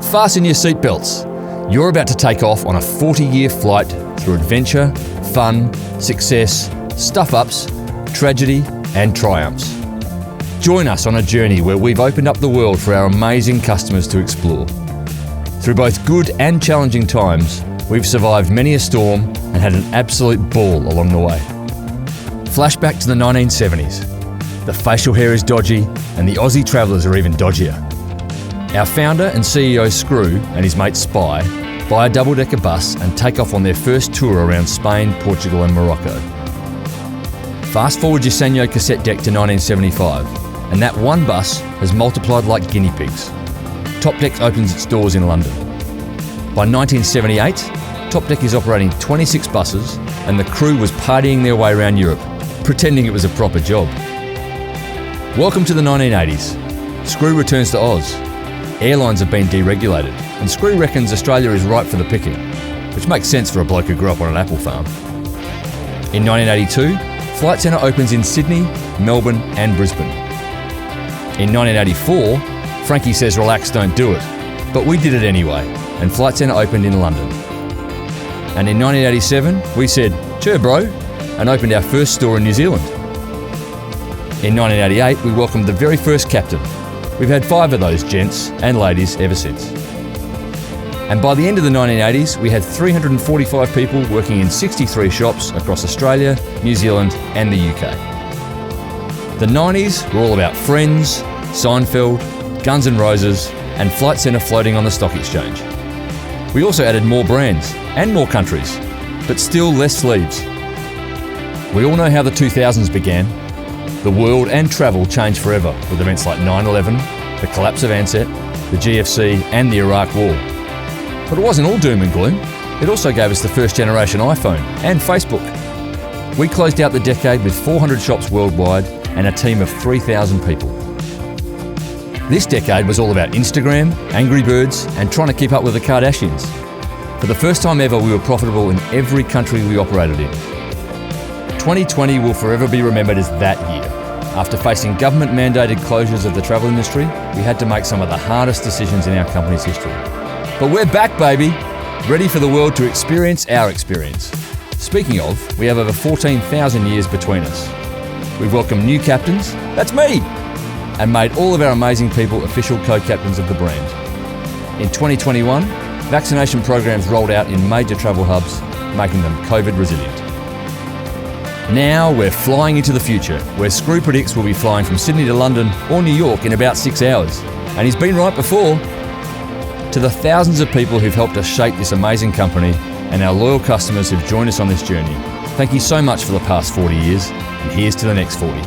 Fasten your seatbelts. You're about to take off on a 40-year flight through adventure, fun, success, stuff-ups, tragedy and triumphs. Join us on a journey where we've opened up the world for our amazing customers to explore. Through both good and challenging times, we've survived many a storm and had an absolute ball along the way. Flashback to the 1970s. The facial hair is dodgy and the Aussie travellers are even dodgier. Our founder and CEO Screw and his mate Spy buy a double-decker bus and take off on their first tour around Spain, Portugal and Morocco. Fast forward your Sanyo cassette deck to 1975 and that one bus has multiplied like guinea pigs. Top Deck opens its doors in London. By 1978, Top Deck is operating 26 buses and the crew was partying their way around Europe, pretending it was a proper job. Welcome to the 1980s. Screw returns to Oz. Airlines have been deregulated and Screw reckons Australia is ripe for the picking, which makes sense for a bloke who grew up on an apple farm. In 1982, Flight Centre opens in Sydney, Melbourne and Brisbane. In 1984, Frankie says relax, don't do it, but we did it anyway and Flight Centre opened in London. And in 1987, we said, "Sure bro," and opened our first store in New Zealand. In 1988, we welcomed the very first captain. We've had 5 of those gents and ladies ever since. And by the end of the 1980s, we had 345 people working in 63 shops across Australia, New Zealand and the UK. The 90s were all about Friends, Seinfeld, Guns N' Roses and Flight Centre floating on the stock exchange. We also added more brands and more countries, but still less sleeves. We all know how the 2000s began. The world and travel changed forever with events like 9/11, the collapse of Ansett, the GFC and the Iraq War. But it wasn't all doom and gloom. It also gave us the first generation iPhone and Facebook. We closed out the decade with 400 shops worldwide and a team of 3,000 people. This decade was all about Instagram, Angry Birds and trying to keep up with the Kardashians. For the first time ever, we were profitable in every country we operated in. 2020 will forever be remembered as that year. After facing government-mandated closures of the travel industry, we had to make some of the hardest decisions in our company's history. But we're back, baby, ready for the world to experience our experience. Speaking of, we have over 14,000 years between us. We've welcomed new captains, that's me, and made all of our amazing people official co-captains of the brand. In 2021, vaccination programs rolled out in major travel hubs, making them COVID resilient. Now we're flying into the future, where Screw predicts we'll be flying from Sydney to London or New York in about 6 hours. And he's been right before. To the thousands of people who've helped us shape this amazing company and our loyal customers who've joined us on this journey, thank you so much for the past 40 years, and here's to the next 40.